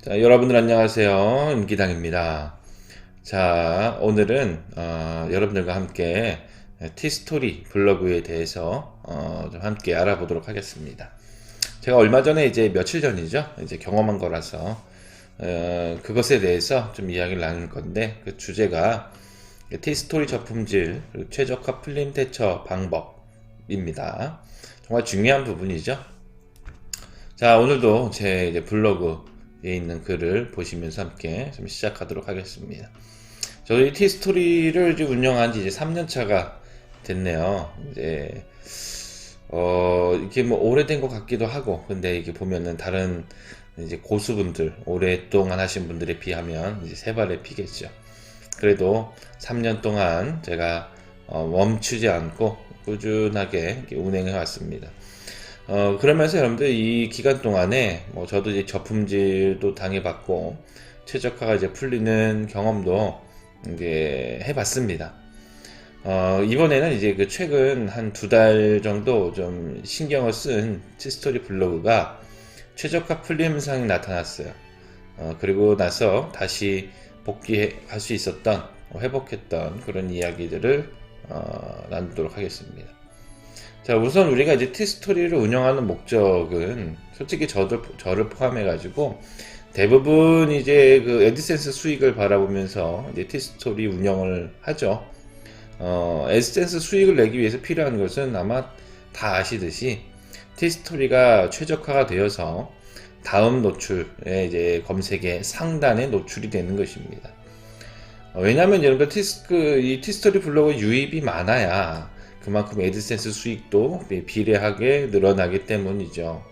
자, 여러분들 안녕하세요. 임기당입니다. 자, 오늘은 여러분들과 함께 티스토리 블로그에 대해서 좀 함께 알아보도록 하겠습니다. 제가 얼마 전에 이제 며칠 전이죠. 이제 경험한 거라서 그것에 대해서 좀 이야기를 나눌 건데, 그 주제가 티스토리 저품질 그리고 최적화 풀림 대처 방법입니다. 정말 중요한 부분이죠. 자, 오늘도 제 이제 블로그에 있는 글을 보시면서 함께 좀 시작하도록 하겠습니다. 저희 티스토리를 이제 운영한 지 이제 3년 차가 됐네요. 이제 이게 뭐 오래된 것 같기도 하고, 근데 이게 보면은 다른 이제 고수분들, 오랫동안 하신 분들에 비하면 이제 세 발의 피겠죠. 그래도 3년 동안 제가 멈추지 않고 꾸준하게 이렇게 운행해 왔습니다. 그러면서 여러분들 이 기간 동안에 뭐 저도 이제 저품질도 당해봤고 최적화가 이제 풀리는 경험도 이제 해봤습니다. 이번에는 이제 그 최근 한 2달 정도 좀 신경을 쓴 티스토리 블로그가 최적화 풀림 현상이 나타났어요. 그리고 나서 다시 복귀할 수 있었던, 회복했던 그런 이야기들을 나누도록 하겠습니다. 자, 우선 우리가 이제 티스토리를 운영하는 목적은 솔직히 저를 포함해가지고 대부분 이제 그 애드센스 수익을 바라보면서 이제 티스토리 운영을 하죠. 애드센스 수익을 내기 위해서 필요한 것은 아마 다 아시듯이 티스토리가 최적화가 되어서 다음 노출에 이제 검색에 상단에 노출이 되는 것입니다. 왜냐하면 여러분들 이 티스토리 블로그 유입이 많아야 그만큼 애드센스 수익도 비례하게 늘어나기 때문이죠.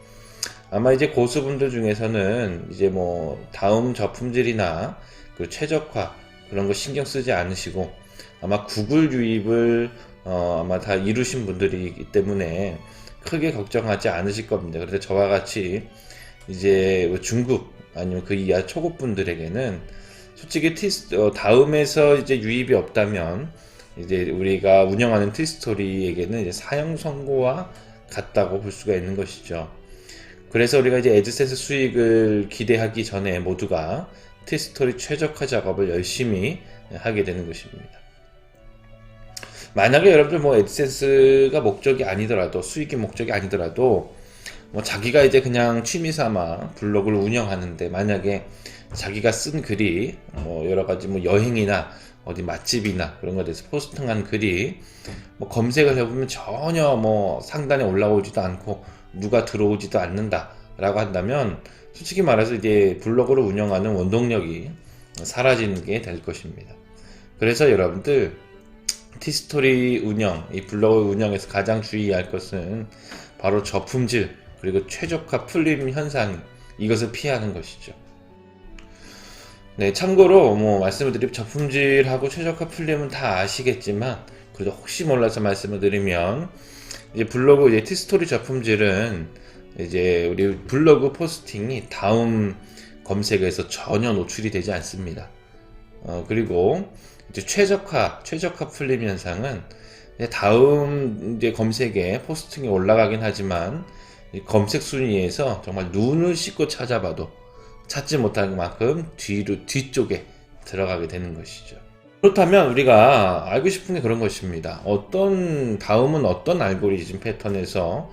아마 이제 고수분들 중에서는 이제 뭐 다음 저품질이나 그 최적화 그런 거 신경 쓰지 않으시고 아마 구글 유입을 아마 다 이루신 분들이기 때문에 크게 걱정하지 않으실 겁니다. 그런데 저와 같이 이제 뭐 중급 아니면 그 이하 초급 분들에게는 솔직히 다음에서 이제 유입이 없다면 이제 우리가 운영하는 티스토리에게는 이제 사형 선고와 같다고 볼 수가 있는 것이죠. 그래서 우리가 이제 애드센스 수익을 기대하기 전에 모두가 티스토리 최적화 작업을 열심히 하게 되는 것입니다. 만약에 여러분들 뭐 애드센스가 목적이 아니더라도, 수익이 목적이 아니더라도 뭐 자기가 이제 그냥 취미 삼아 블로그를 운영하는데 만약에 자기가 쓴 글이 뭐 여러 가지 뭐 여행이나 어디 맛집이나 그런 것에 대해서 포스팅한 글이 뭐 검색을 해보면 전혀 뭐 상단에 올라오지도 않고 누가 들어오지도 않는다 라고 한다면 솔직히 말해서 이제 블로그를 운영하는 원동력이 사라지는 게 될 것입니다. 그래서 여러분들 티스토리 운영, 이 블로그 운영에서 가장 주의할 것은 바로 저품질 그리고 최적화 풀림 현상, 이것을 피하는 것이죠. 네, 참고로 뭐 말씀을 드리면 저품질하고 최적화 풀림은 다 아시겠지만 그래도 혹시 몰라서 말씀을 드리면 이제 블로그 이제 티스토리 저품질은 이제 우리 블로그 포스팅이 다음 검색에서 전혀 노출이 되지 않습니다. 그리고 이제 최적화 풀림 현상은 다음 이제 검색에 포스팅이 올라가긴 하지만 검색 순위에서 정말 눈을 씻고 찾아봐도 찾지 못할 만큼 뒤쪽에 들어가게 되는 것이죠. 그렇다면 우리가 알고 싶은 게 그런 것입니다. 다음은 어떤 알고리즘 패턴에서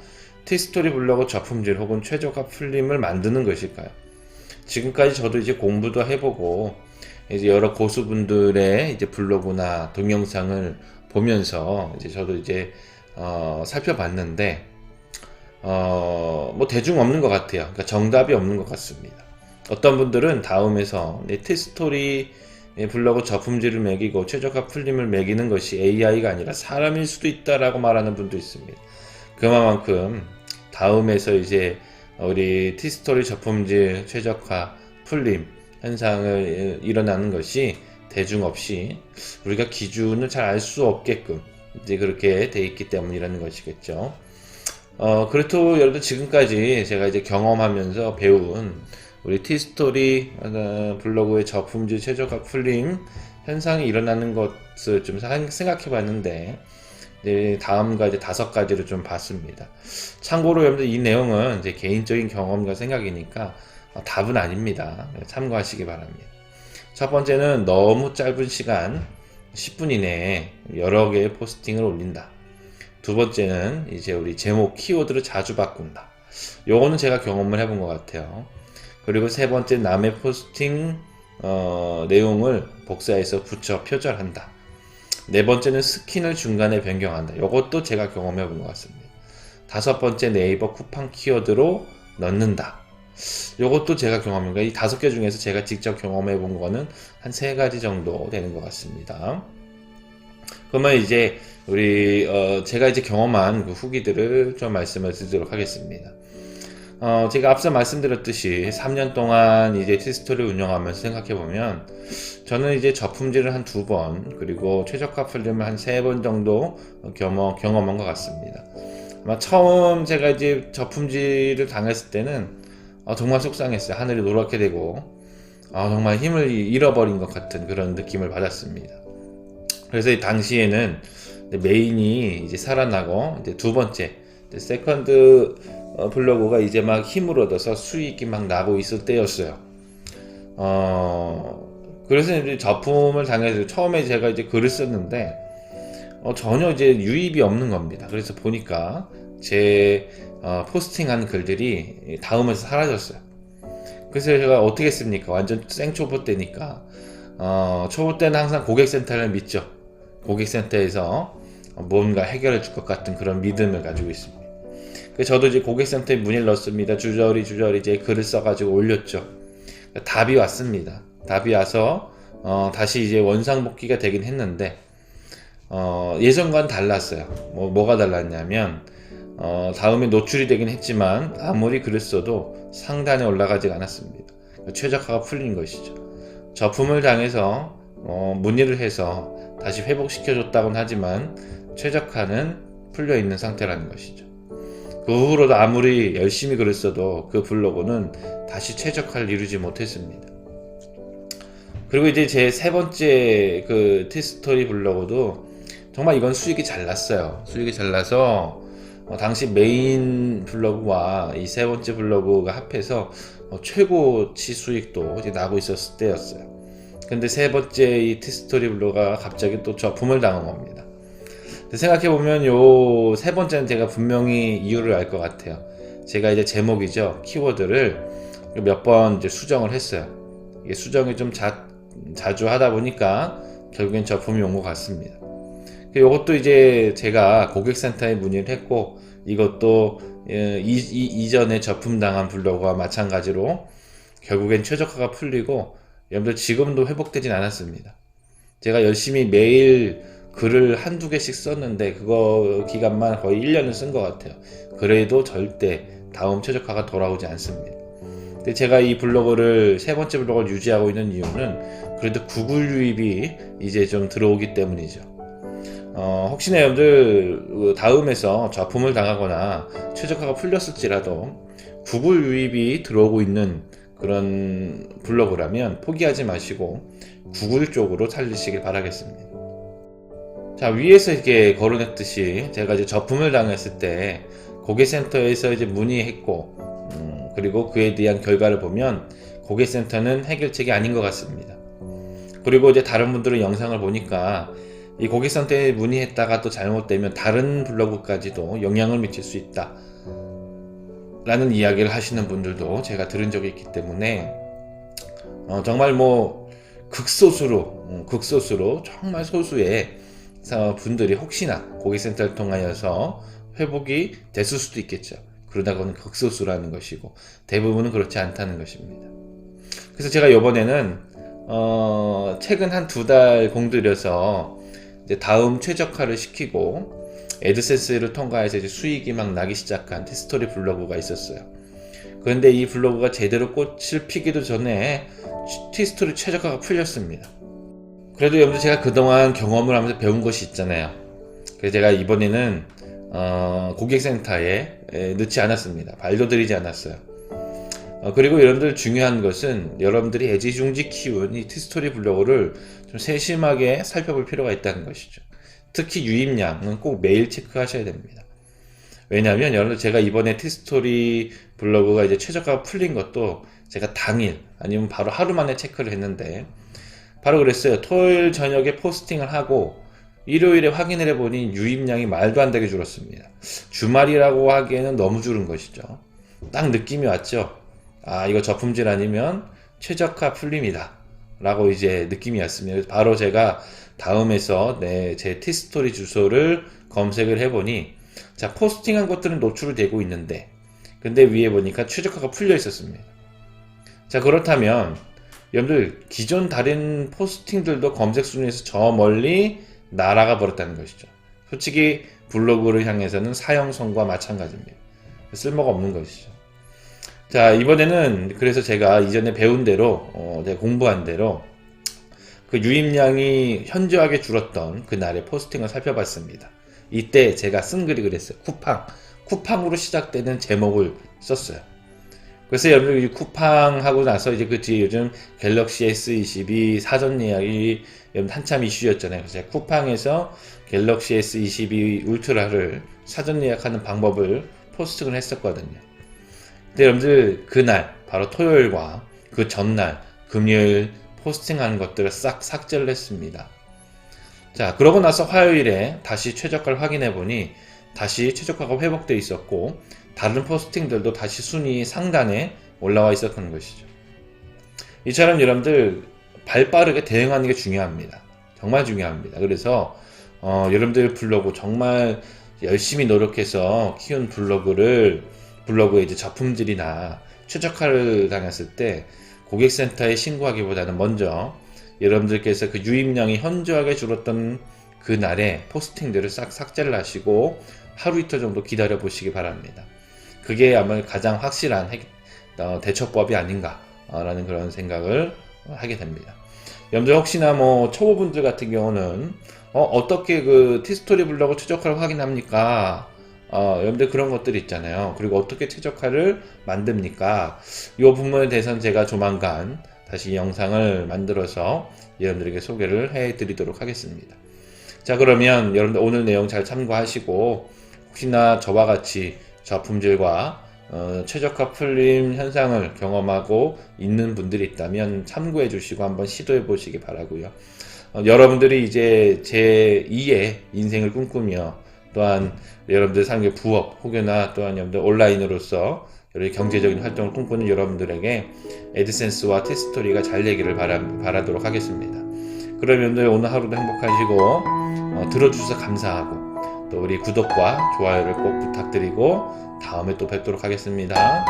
티스토리 블로그 저품질 혹은 최적화 풀림을 만드는 것일까요? 지금까지 저도 이제 공부도 해보고 이제 여러 고수분들의 이제 블로그나 동영상을 보면서 이제 저도 이제 살펴봤는데 뭐 대중 없는 것 같아요. 그러니까 정답이 없는 것 같습니다. 어떤 분들은 다음에서 티스토리 블로그 저품질을 매기고 최적화 풀림을 매기는 것이 AI가 아니라 사람일 수도 있다라고 말하는 분도 있습니다. 그만큼 다음에서 이제 우리 티스토리 저품질 최적화 풀림 현상을 일어나는 것이 대중 없이 우리가 기준을 잘 알 수 없게끔 이제 그렇게 돼 있기 때문이라는 것이겠죠. 그렇도 여러분들 지금까지 제가 이제 경험하면서 배운 우리 티스토리 블로그의 저품질 최적화 풀림 현상이 일어나는 것을 좀 생각해 봤는데 이제 다음과 이제 5가지를 좀 봤습니다. 참고로 여러분들 이 내용은 제 개인적인 경험과 생각이니까 답은 아닙니다. 참고하시기 바랍니다. 첫 번째는 너무 짧은 시간 10분 이내에 여러 개의 포스팅을 올린다. 두 번째는 이제 우리 제목 키워드를 자주 바꾼다. 요거는 제가 경험을 해본 것 같아요. 그리고 세 번째, 남의 포스팅 내용을 복사해서 붙여 표절한다. 네 번째는 스킨을 중간에 변경한다. 이것도 제가 경험해 본 것 같습니다. 다섯 번째, 네이버 쿠팡 키워드로 넣는다. 이것도 제가 경험한 이 5개 중에서 제가 직접 경험해 본 거는 한 3가지 정도 되는 것 같습니다. 그러면 이제 우리 제가 이제 경험한 그 후기들을 좀 말씀을 드리도록 하겠습니다. 제가 앞서 말씀드렸듯이 3년 동안 이제 티스토리를 운영하면서 생각해보면 저는 이제 저품질을 한 2번 그리고 최저가 풀림을 한 3번 정도 경험한 것 같습니다. 아마 처음 제가 이제 저품질을 당했을 때는 정말 속상했어요. 하늘이 노랗게 되고 정말 힘을 잃어버린 것 같은 그런 느낌을 받았습니다. 그래서 이 당시에는 메인이 이제 살아나고 이제 두 번째 세컨드 블로그가 이제 막 힘을 얻어서 수익이 막 나고 있을 때였어요. 그래서 이제 저품을 당해서 처음에 제가 이제 글을 썼는데 전혀 이제 유입이 없는 겁니다. 그래서 보니까 제 포스팅한 글들이 다음에서 사라졌어요. 그래서 제가 어떻게 했습니까? 완전 생초보 때니까 초보 때는 항상 고객센터를 믿죠. 고객센터에서 뭔가 해결해 줄 것 같은 그런 믿음을 가지고 있습니다. 그래서 저도 이제 고객센터에 문의를 넣었습니다. 주저리 이제 글을 써가지고 올렸죠. 답이 왔습니다. 답이 와서 다시 이제 원상복귀가 되긴 했는데 예전과는 달랐어요. 뭐가 달랐냐면 다음에 노출이 되긴 했지만 아무리 글을 써도 상단에 올라가지 않았습니다. 최저가가 풀린 것이죠. 저품을 당해서 문의를 해서 다시 회복시켜줬다고는 하지만 최저가는 풀려있는 상태라는 것이죠. 그 후로도 아무리 열심히 글을 써도 그 블로그는 다시 최저가를 이루지 못했습니다. 그리고 이제 제 세 번째 그 티스토리 블로그도 정말 이건 수익이 잘 났어요. 수익이 잘 나서 당시 메인 블로그와 이 세 번째 블로그가 합해서 최고치 수익도 이제 나고 있었을 때였어요. 근데 세 번째 이 티스토리 블로그가 갑자기 또 저품을 당한 겁니다. 생각해보면 요 세 번째는 제가 분명히 이유를 알 것 같아요. 제가 이제 제목이죠. 키워드를 몇 번 이제 수정을 했어요. 이게 수정이 좀 자주 하다 보니까 결국엔 저품이 온 것 같습니다. 이것도 이제 제가 고객센터에 문의를 했고 이것도 이전에 저품당한 블로그와 마찬가지로 결국엔 최저가가 풀리고 여러분들 지금도 회복되진 않았습니다. 제가 열심히 매일 글을 한두 개씩 썼는데 그거 기간만 거의 1년을 쓴 것 같아요. 그래도 절대 다음 최저가가 돌아오지 않습니다. 근데 제가 이 블로그를 세 번째 블로그를 유지하고 있는 이유는 그래도 구글 유입이 이제 좀 들어오기 때문이죠. 혹시나 여러분들 다음에서 저품을 당하거나 최저가가 풀렸을지라도 구글 유입이 들어오고 있는 그런 블로그라면 포기하지 마시고 구글 쪽으로 살리시길 바라겠습니다. 자, 위에서 이렇게 거론했듯이 제가 이제 저품을 당했을 때 고객센터에서 이제 문의했고 그리고 그에 대한 결과를 보면 고객센터는 해결책이 아닌 것 같습니다. 그리고 이제 다른 분들의 영상을 보니까 이 고객센터에 문의했다가 또 잘못되면 다른 블로그까지도 영향을 미칠 수 있다 라는 이야기를 하시는 분들도 제가 들은 적이 있기 때문에 정말 뭐 극소수로 정말 소수의 분들이 혹시나 고객센터를 통하여서 회복이 됐을 수도 있겠죠. 그러다가는 극소수라는 것이고 대부분은 그렇지 않다는 것입니다. 그래서 제가 이번에는 최근 한 2달 공들여서 이제 다음 최저가를 시키고 애드센스를 통과해서 이제 수익이 막 나기 시작한 티스토리 블로그가 있었어요. 그런데 이 블로그가 제대로 꽃을 피기도 전에 티스토리 최저가가 풀렸습니다. 그래도 여러분들 제가 그동안 경험을 하면서 배운 것이 있잖아요. 그래서 제가 이번에는 고객센터에 넣지 않았습니다. 발도 들이지 않았어요. 그리고 여러분들 중요한 것은 여러분들이 애지중지 키운 이 티스토리 블로그를 좀 세심하게 살펴볼 필요가 있다는 것이죠. 특히 유입량은 꼭 매일 체크하셔야 됩니다. 왜냐하면 여러분들 제가 이번에 티스토리 블로그가 이제 최저가가 풀린 것도 제가 당일 아니면 바로 하루 만에 체크를 했는데 바로 그랬어요. 토요일 저녁에 포스팅을 하고 일요일에 확인을 해보니 유입량이 말도 안 되게 줄었습니다. 주말이라고 하기에는 너무 줄은 것이죠. 딱 느낌이 왔죠. 아, 이거 저품질 아니면 최저가 풀림이다 라고 이제 느낌이 왔습니다. 그래서 바로 제가 다음에서 제 티스토리 주소를 검색을 해보니, 자, 포스팅한 것들은 노출이 되고 있는데 근데 위에 보니까 최저가가 풀려 있었습니다. 자, 그렇다면 여러분들 기존 다른 포스팅들도 검색 순위에서 저 멀리 날아가 버렸다는 것이죠. 솔직히 블로그를 향해서는 사형선과 마찬가지입니다. 쓸모가 없는 것이죠. 자, 이번에는 그래서 제가 이전에 배운 대로 제가 공부한 대로 그 유입량이 현저하게 줄었던 그날의 포스팅을 살펴봤습니다. 이때 제가 쓴 글이 그랬어요. 쿠팡으로 시작되는 제목을 썼어요. 그래서 여러분 이 쿠팡 하고 나서 이제 그 뒤에 요즘 갤럭시 S22 사전 예약이 한참 이슈였잖아요. 그래서 제가 쿠팡에서 갤럭시 S22 울트라를 사전 예약하는 방법을 포스팅을 했었거든요. 근데 여러분들 그날 바로 토요일과 그 전날 금요일 포스팅하는 것들을 싹 삭제를 했습니다. 자, 그러고 나서 화요일에 다시 최저가를 확인해 보니 다시 최저가가 회복되어 있었고 다른 포스팅들도 다시 순위 상단에 올라와 있었던 것이죠. 이처럼 여러분들 발빠르게 대응하는 게 중요합니다. 정말 중요합니다. 그래서 여러분들 블로그 정말 열심히 노력해서 키운 블로그의 이제 저품질이나 최저가를 당했을 때 고객센터에 신고하기보다는 먼저 여러분들께서 그 유입량이 현저하게 줄었던 그날에 포스팅들을 싹 삭제를 하시고 하루 이틀 정도 기다려 보시기 바랍니다. 그게 아마 가장 확실한 대처법이 아닌가라는 그런 생각을 하게 됩니다. 여러분들 혹시나 뭐 초보분들 같은 경우는 어떻게 그 티스토리 블로그 최저가를 확인합니까? 여러분들 그런 것들이 있잖아요. 그리고 어떻게 최저가를 만듭니까? 이 부분에 대해서는 제가 조만간 다시 영상을 만들어서 여러분들에게 소개를 해 드리도록 하겠습니다. 자, 그러면 여러분들 오늘 내용 잘 참고하시고 혹시나 저와 같이 저품질과 최저가 풀림 현상을 경험하고 있는 분들이 있다면 참고해 주시고 한번 시도해 보시기 바라고요. 여러분들이 이제 제2의 인생을 꿈꾸며 또한 여러분들 삶의 부업 혹여나 또한 여러분들 온라인으로서 여러 경제적인 활동을 꿈꾸는 여러분들에게 애드센스와 티스토리가 잘 되기를 바라도록 하겠습니다. 그럼 여러분들 오늘 하루도 행복하시고 들어주셔서 감사하고 또 우리 구독과 좋아요를 꼭 부탁드리고 다음에 또 뵙도록 하겠습니다.